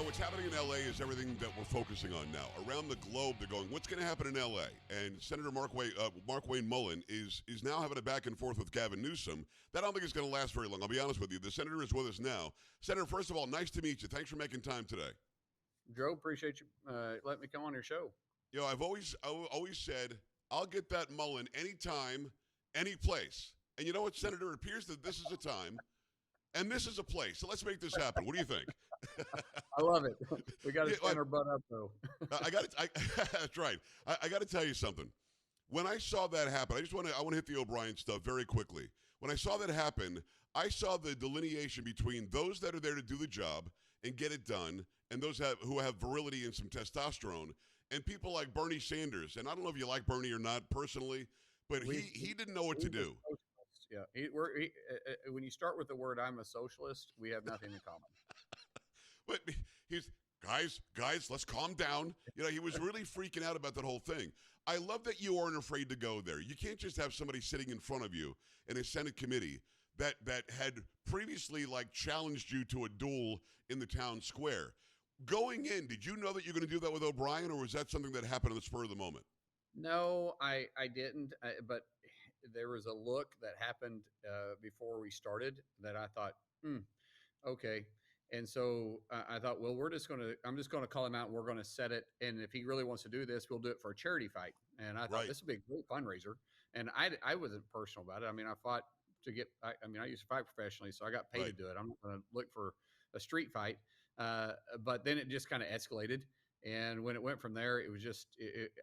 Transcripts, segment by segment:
what's happening in L.A. is everything that we're focusing on now. Around the globe, they're going, what's going to happen in L.A.? And Senator Mark Wayne Mullin is now having a back and forth with Gavin Newsom. That I don't think is going to last very long. I'll be honest with you. The senator is with us now. Senator, first of all, nice to meet you. Thanks for making time today. Joe, appreciate you letting me come on your show. You know, I've always said, I'll get that Mullin anytime, any place. And you know what, Senator? It appears that this is a time and this is a place. So let's make this happen. What do you think? I love it. We got to stand our butt up, though. That's right. I got to tell you something. When I saw that happen, I want to hit the O'Brien stuff very quickly. When I saw that happen, I saw the delineation between those that are there to do the job and get it done, and those who have virility and some testosterone, and people like Bernie Sanders. And I don't know if you like Bernie or not personally, but he didn't know what to do. Yeah, when you start with the word "I'm a socialist," we have nothing in common. But he's guys, let's calm down. You know, he was really freaking out about that whole thing. I love that you aren't afraid to go there. You can't just have somebody sitting in front of you in a Senate committee that had previously challenged you to a duel in the town square. Going in, did you know that you're going to do that with O'Brien, or was that something that happened on the spur of the moment? No, I didn't. But there was a look that happened before we started that I thought, okay. And so I thought, well, I'm just going to call him out and we're going to set it. And if he really wants to do this, we'll do it for a charity fight. And I thought this would be a great fundraiser. And I wasn't personal about it. I mean, I fought to I used to fight professionally, so I got paid to do it. I'm not going to look for a street fight. But then it just kind of escalated. And when it went from there, it was just,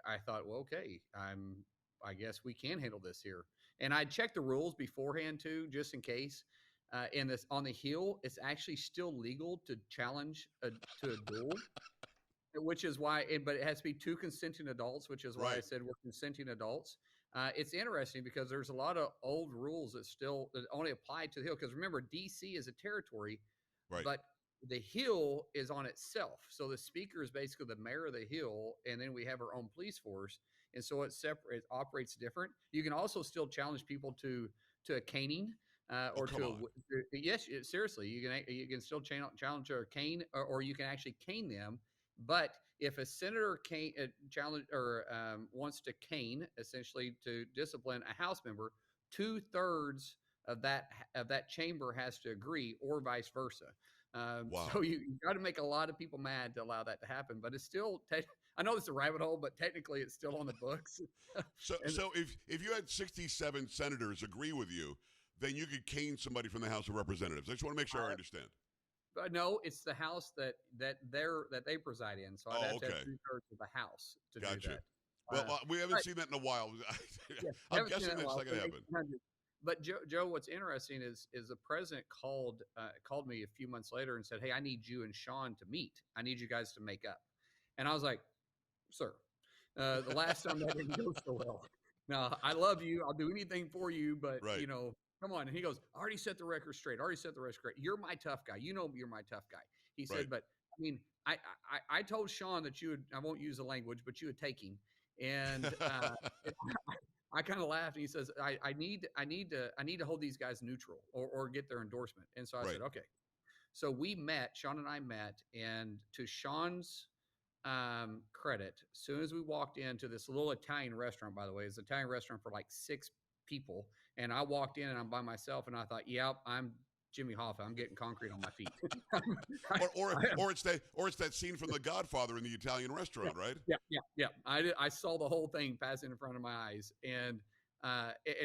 I thought, well, okay, I guess we can handle this here. And I checked the rules beforehand too, just in case. On the Hill, it's actually still legal to challenge to a duel, which is why. But it has to be two consenting adults, which is why I said we're consenting adults. It's interesting because there's a lot of old rules that only apply to the Hill. Because remember, D.C. is a territory, but the Hill is on itself. So the speaker is basically the mayor of the Hill, and then we have our own police force, and so it's separate. It operates different. You can also still challenge people to a caning. Yes, seriously, you can still challenge a cane, or you can actually cane them. But if a senator wants to cane, essentially to discipline a House member, 2/3 of that chamber has to agree, or vice versa. So you got to make a lot of people mad to allow that to happen. But it's still, I know it's a rabbit hole, but technically it's still on the books. So if you had 67 senators agree with you, then you could cane somebody from the House of Representatives. I just want to make sure I understand. No, it's the House that they preside in. So I'd have to have 2/3 of the House to do that. Well, we haven't seen that in a while. I'm guessing that's not going to happen. But Joe, what's interesting is the president called me a few months later and said, "Hey, I need you and Sean to meet. I need you guys to make up." And I was like, "Sir, the last time that didn't go so well. Now, I love you. I'll do anything for you, but come on." And he goes, "I already set the record straight. You're my tough guy. You know you're my tough guy." He said, "But I mean, I told Sean that I won't use the language, but you would take him." And I kind of laughed, and he says, I need to hold these guys neutral or get their endorsement." And so I said, okay. So Sean and I met, and to Sean's credit, as soon as we walked into this little Italian restaurant, by the way, it's an Italian restaurant for 6 people. And I walked in and I'm by myself, and I thought, yep, I'm Jimmy Hoffa. I'm getting concrete on my feet. or it's that scene from The Godfather in the Italian restaurant, right? Yeah. I saw the whole thing passing in front of my eyes, and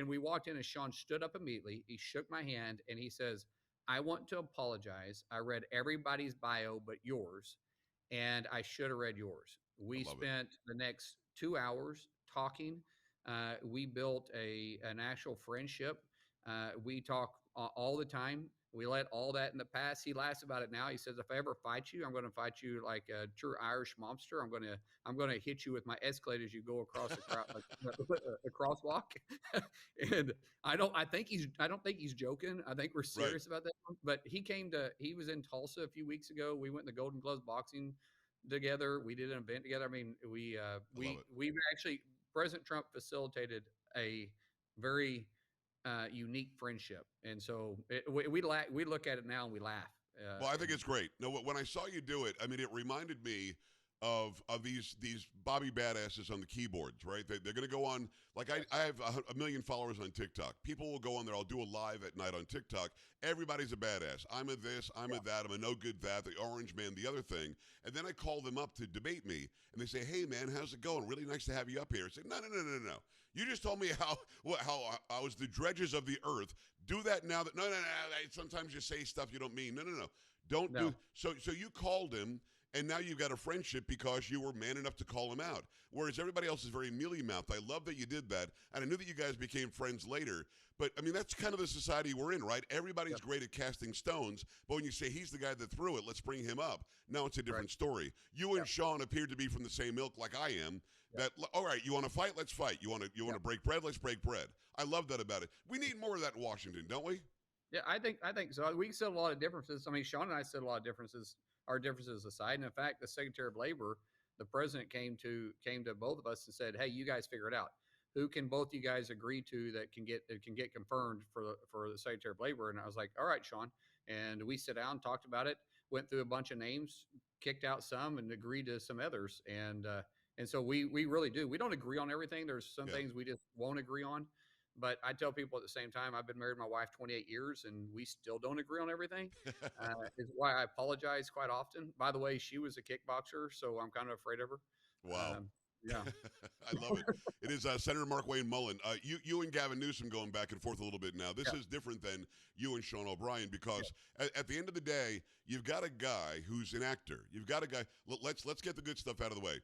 we walked in, and Sean stood up immediately. He shook my hand, and he says, "I want to apologize. I read everybody's bio but yours, and I should have read yours." We spent the next 2 hours talking. We built an actual friendship. We talk all the time. We let all that in the past. He laughs about it now. He says, "If I ever fight you, I'm going to fight you like a true Irish mobster. I'm going to hit you with my Escalade as you go across a crosswalk." And I don't think he's joking. I think we're serious about that one. But he was in Tulsa a few weeks ago. We went to Golden Gloves boxing together. We did an event together. I mean, we actually, President Trump facilitated a very unique friendship. And so we look at it now and we laugh Well, I think it's great. No, when I saw you do it, I mean, it reminded me of these Bobby badasses on the keyboards, right? They're going to go on. Like I have a million followers on TikTok. People will go on there. I'll do a live at night on TikTok. Everybody's a badass. I'm a this. I'm a that. I'm a no good that. The orange man. The other thing. And then I call them up to debate me, and they say, "Hey man, how's it going? Really nice to have you up here." I say, "No, no, no, no, no. You just told me how I was the dredges of the earth. Do that now. That no, no, no. Sometimes you say stuff you don't mean. No, no, no. Don't do No, so. So you called him, and now you've got a friendship because you were man enough to call him out. Whereas everybody else is very mealy mouthed. I love that you did that, and I knew that you guys became friends later. But I mean, that's kind of the society we're in, right? Everybody's yep, great at casting stones, but when you say he's the guy that threw it, let's bring him up. Now it's a right, different story. You and yep, Sean appeared to be from the same ilk, like I am. yep, That all right? You want to fight? Let's fight. You want to yep. break bread? Let's break bread. I love that about it. We need more of that in Washington, don't we? Yeah, I think so. We set a lot of differences. I mean, Sean and I set a lot of differences, our differences aside. And in fact, the Secretary of Labor, the president came to both of us and said, "Hey, you guys figure it out. Who can both you guys agree to that can get confirmed for the Secretary of Labor?" And I was like, "All right, Sean." And we sat down, talked about it, went through a bunch of names, kicked out some, and agreed to some others. And so we really do. We don't agree on everything. There's some Yeah. things we just won't agree on. But I tell people at the same time, I've been married to my wife 28 years, and we still don't agree on everything. Is why I apologize quite often. By the way, she was a kickboxer, so I'm kind of afraid of her. Wow. Yeah, I love it. It is Senator Mark Wayne Mullin. You and Gavin Newsom going back and forth a little bit now. This yeah, is different than you and Sean O'Brien yeah, because at the end of the day, you've got a guy who's an actor. You've got a guy. Let's get the good stuff out of the way.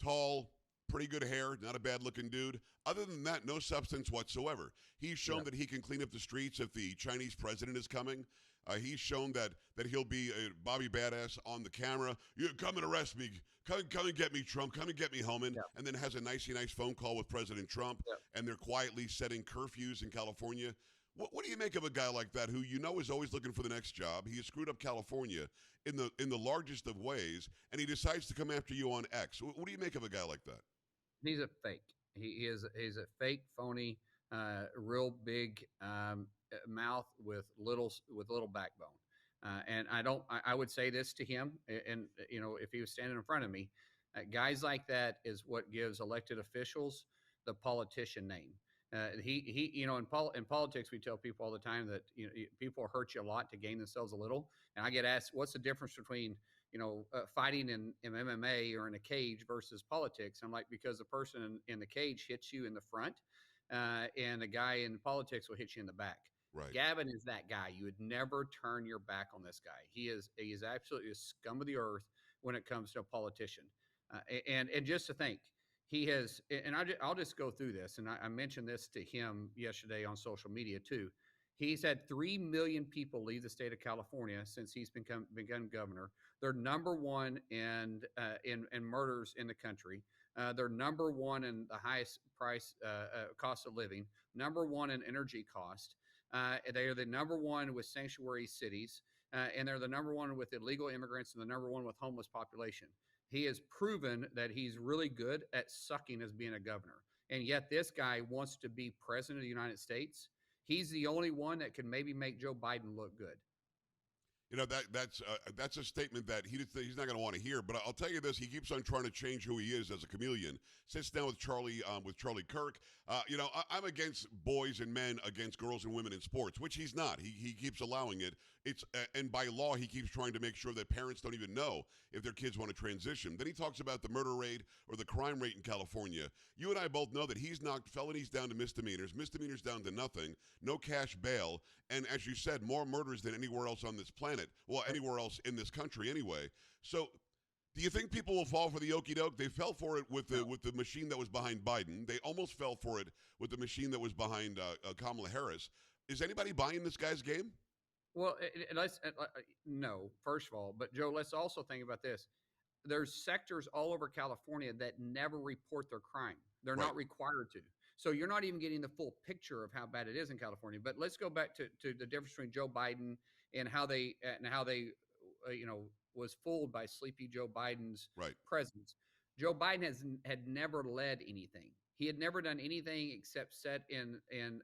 Tall, pretty good hair, not a bad looking dude. Other than that, no substance whatsoever. He's shown yeah, that he can clean up the streets if the Chinese president is coming. He's shown that he'll be a Bobby Badass on the camera. You come and arrest me. Come and get me, Trump. Come and get me, Homan. yeah, And then has a nice phone call with President Trump, yeah. and they're quietly setting curfews in California. What do you make of a guy like that who you know is always looking for the next job? He has screwed up California in the largest of ways, and he decides to come after you on X. What do you make of a guy like that? He's a fake. He's a fake, phony, real big mouth with little backbone. And I would say this to him, and if he was standing in front of me, guys like that is what gives elected officials the politician name. In politics, we tell people all the time that people hurt you a lot to gain themselves a little. And I get asked, what's the difference between fighting in MMA or in a cage versus politics? I'm like, because the person in the cage hits you in the front, and the guy in politics will hit you in the back. Right. Gavin is that guy. You would never turn your back on this guy. He is absolutely a scum of the earth when it comes to a politician. And just to think, he has, and I'll just go through this. And I mentioned this to him yesterday on social media too. He's had 3 million people leave the state of California since he's begun governor. They're number one in murders in the country. They're number one in the highest price cost of living. Number one in energy cost. They are the number one with sanctuary cities, and they're the number one with illegal immigrants and the number one with homeless population. He has proven that he's really good at sucking as being a governor. And yet this guy wants to be president of the United States. He's the only one that can maybe make Joe Biden look good. You know that's a statement that he's not going to want to hear. But I'll tell you this: he keeps on trying to change who he is as a chameleon. Sits down with Charlie Kirk. I'm against boys and men against girls and women in sports, which he's not. He keeps allowing it. It's and by law he keeps trying to make sure that parents don't even know if their kids want to transition. Then he talks about the murder rate or the crime rate in California. You and I both know that he's knocked felonies down to misdemeanors down to nothing, no cash bail, and as you said, more murders than anywhere else on this planet. Well, anywhere else in this country anyway. So do you think people will fall for the okey doke? They fell for it with No. the machine that was behind Biden. They almost fell for it with the machine that was behind Kamala Harris. Is anybody buying this guy's game? Well, no, first of all, but Joe, let's also think about this. There's sectors all over California that never report their crime. They're Right. not required to. So you're not even getting the full picture of how bad it is in California. But let's go back to the difference between Joe Biden and how they was fooled by sleepy Joe Biden's Right. presence. Joe Biden had never led anything. He had never done anything except sit in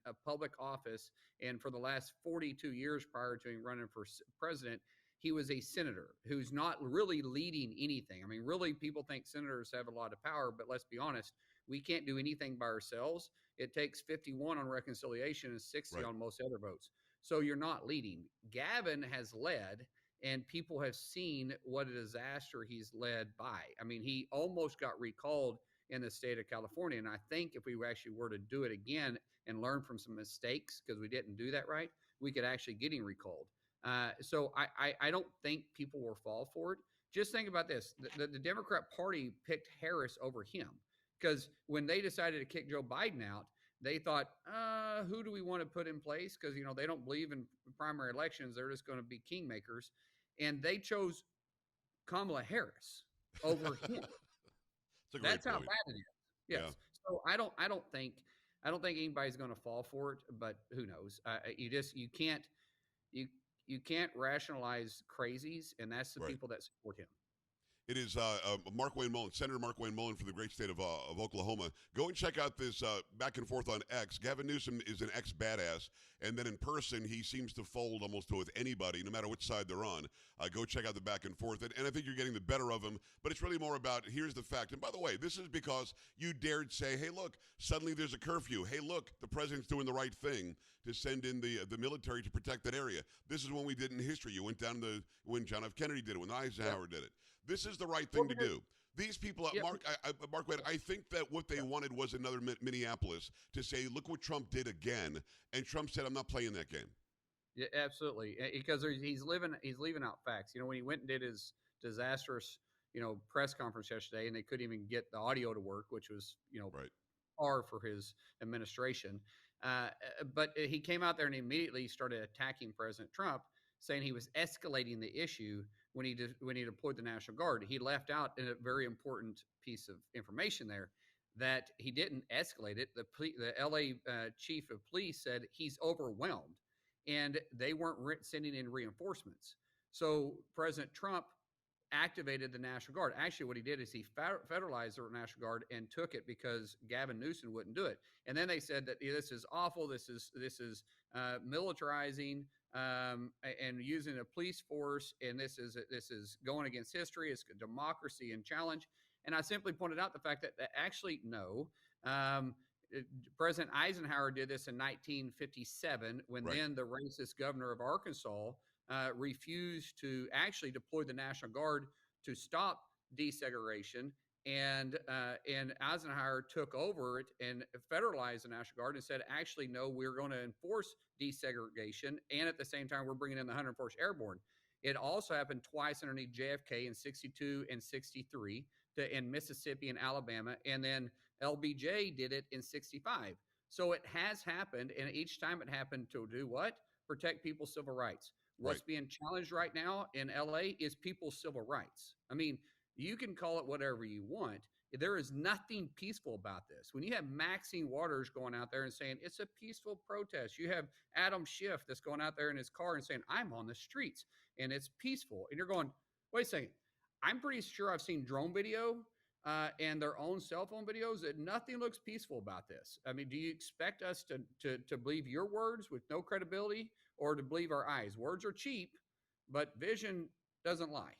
a public office. And for the last 42 years prior to him running for president, he was a senator who's not really leading anything. I mean, really, people think senators have a lot of power, but let's be honest, we can't do anything by ourselves. It takes 51 on reconciliation and 60 Right. on most other votes. So you're not leading. Gavin has led, and people have seen what a disaster he's led by. I mean, he almost got recalled in the state of California. And I think if we actually were to do it again and learn from some mistakes, because we didn't do that right, we could actually get him recalled. So I don't think people will fall for it. Just think about this: the Democrat Party picked Harris over him because when they decided to kick Joe Biden out, they thought, who do we want to put in place? Because they don't believe in primary elections; they're just going to be kingmakers, and they chose Kamala Harris over him. It's a great That's how point. bad it is. Yeah. Yes. So I don't think anybody's going to fall for it, but who knows? You can't rationalize crazies, and that's the Right. people that support him. It is Mark Wayne Mullin, Senator Mark Wayne Mullin for the great state of Oklahoma. Go and check out this back and forth on X. Gavin Newsom is an ex-badass, and then in person, he seems to fold almost with anybody, no matter which side they're on. Go check out the back and forth, and I think you're getting the better of him, but it's really more about, here's the fact. And by the way, this is because you dared say, hey, look, suddenly there's a curfew. Hey, look, the president's doing the right thing to send in the military to protect that area. This is when we did in history. You went down when John F. Kennedy did it, when Eisenhower did it. This is the right Well, thing to because do. These people, yeah, Mark Wade, I think that what they yeah, wanted was another Minneapolis to say, look what Trump did again. And Trump said, I'm not playing that game. yeah, absolutely. Because he's leaving out facts. When he went and did his disastrous, press conference yesterday, and they couldn't even get the audio to work, which was, Right. par for his administration. Uh, but he came out there and immediately started attacking President Trump, saying he was escalating the issue when he deployed the National Guard. He left out a very important piece of information there that he didn't escalate it. The LA chief of police said he's overwhelmed, and they weren't sending in reinforcements. So President Trump activated the National Guard. Actually, what he did is he federalized the National Guard and took it because Gavin Newsom wouldn't do it. And then they said that this is awful. This is militarizing and using a police force, and this is going against history. It's democracy and challenge. And I simply pointed out the fact that actually no. Um, President Eisenhower did this in 1957 when Right. then the racist governor of Arkansas refused to actually deploy the National Guard to stop desegregation. And Eisenhower took over it and federalized the National Guard and said, actually, no, we're going to enforce desegregation. And at the same time, we're bringing in the 101st Airborne. It also happened twice underneath JFK in 62 and 63 in Mississippi and Alabama. And then LBJ did it in 65. So it has happened. And each time it happened to do what? Protect people's civil rights. Right. What's being challenged right now in LA is people's civil rights. I mean, you can call it whatever you want. There is nothing peaceful about this. When you have Maxine Waters going out there and saying it's a peaceful protest, you have Adam Schiff that's going out there in his car and saying, I'm on the streets and it's peaceful. And you're going, wait a second. I'm pretty sure I've seen drone video and their own cell phone videos that nothing looks peaceful about this. I mean, do you expect us to believe your words with no credibility or to believe our eyes? Words are cheap, but vision doesn't lie.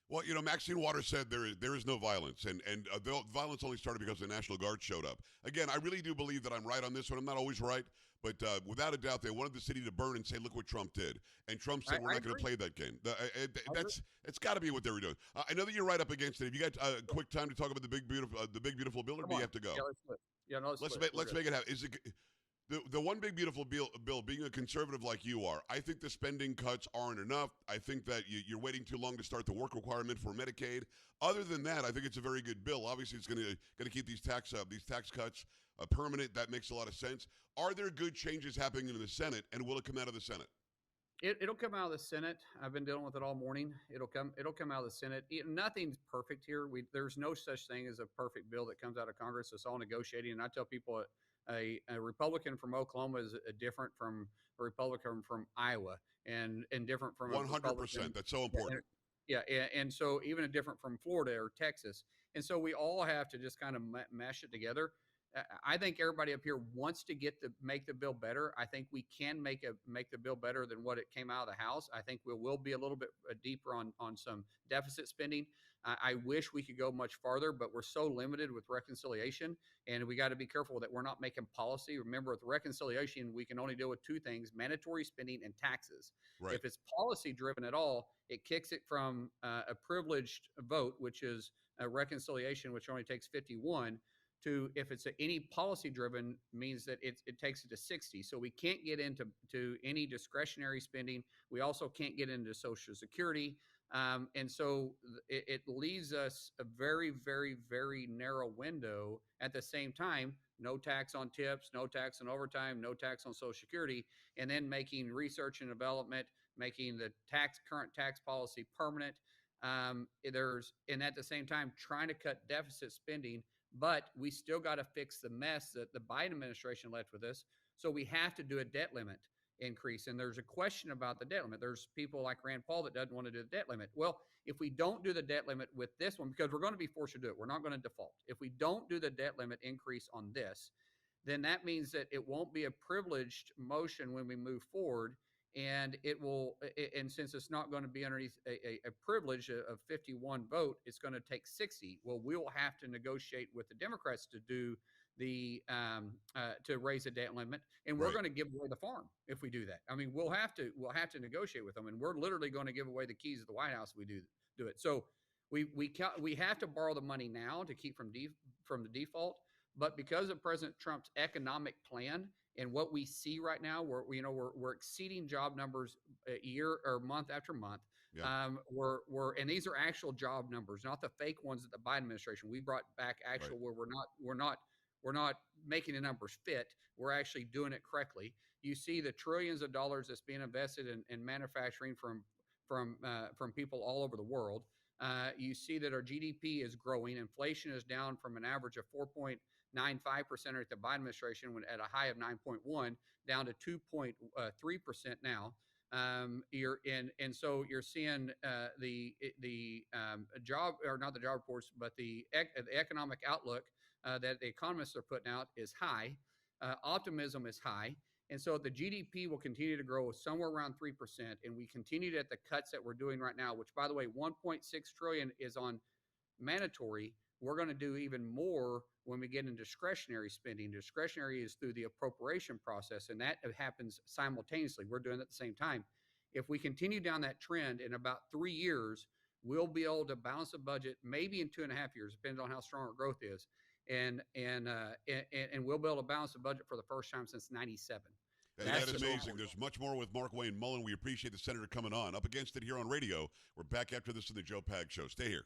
Well, Maxine Waters said there is no violence, and the violence only started because the National Guard showed up. Again, I really do believe that I'm right on this one. I'm not always right, but without a doubt, they wanted the city to burn and say, "Look what Trump did." And Trump said, "We're I not going to agree. play that game." I agree. It's got to be what they were doing. I know that you're right up against it. Have you got a quick time to talk about the big beautiful bill, or Come do you on. have to go? Yeah, let's split. Yeah, no, let's split. We're Let's good. make it happen. Is it? The one big beautiful bill, being a conservative like you are, I think the spending cuts aren't enough. I think that you're waiting too long to start the work requirement for Medicaid. Other than that, I think it's a very good bill. Obviously, it's going to keep these tax cuts permanent. That makes a lot of sense. Are there good changes happening in the Senate, and will it come out of the Senate? It'll come out of the Senate. I've been dealing with it all morning. It'll come out of the Senate. Nothing's perfect here. There's no such thing as a perfect bill that comes out of Congress. It's all negotiating. And I tell people a Republican from Oklahoma is different from a Republican from Iowa, and different from a Republican. 100%. That's so Yeah, important. yeah, and so even a different from Florida or Texas. And so we all have to just kind of mesh it together. I think everybody up here wants to make the bill better. I think we can make the bill better than what it came out of the House. I think we will be a little bit deeper on some deficit spending. I wish we could go much farther, but we're so limited with reconciliation, and we got to be careful that we're not making policy. Remember, with reconciliation, we can only deal with two things: mandatory spending and taxes. Right. If it's policy driven at all, it kicks it from a privileged vote, which is a reconciliation, which only takes 51, to if it's any policy driven means that it takes it to 60. So we can't get into any discretionary spending. We also can't get into Social Security. And so it leaves us a very, very, very narrow window. At the same time, no tax on tips, no tax on overtime, no tax on Social Security, and then making research and development, making the current tax policy permanent. And at the same time, trying to cut deficit spending, but we still got to fix the mess that the Biden administration left with us. So we have to do a debt limit increase. And there's a question about the debt limit. There's people like Rand Paul that doesn't want to do the debt limit. Well, if we don't do the debt limit with this one, because we're going to be forced to do it, we're not going to default. If we don't do the debt limit increase on this, then that means that it won't be a privileged motion when we move forward. And it will, and since it's not going to be underneath a privilege of 51 vote, it's going to take 60. Well, we'll have to negotiate with the Democrats to do to raise the debt limit, and we're going to give away the farm if we do that. I mean, we'll have to negotiate with them, and we're literally going to give away the keys of the White House if we do it. So we have to borrow the money now to keep from the default, but because of President Trump's economic plan and what we see right now, we're exceeding job numbers year or month after month. Yeah. And these are actual job numbers, not the fake ones that the Biden administration. We brought back actual where we're not making the numbers fit. We're actually doing it correctly. You see the trillions of dollars that's being invested in manufacturing from people all over the world. You see that our GDP is growing. Inflation is down from an average of 4.95% at the Biden administration, when at a high of 9.1, down to 2.3% now. So you're seeing the job, or not the job reports, but the economic outlook that the economists are putting out is high. Optimism is high. And so the GDP will continue to grow somewhere around 3%. And we continue at the cuts that we're doing right now, which, by the way, 1.6 trillion is on mandatory. We're going to do even more when we get in discretionary spending. Discretionary is through the appropriation process, and that happens simultaneously. We're doing it at the same time. If we continue down that trend, in about 3 years, we'll be able to balance the budget, maybe in 2.5 years, depending on how strong our growth is. And we'll be able to balance the budget for the first time since '97. That is amazing. There's much more with Mark Wayne Mullin. We appreciate the senator coming on. Up against it here on radio. We're back after this in the Joe Pag Show. Stay here.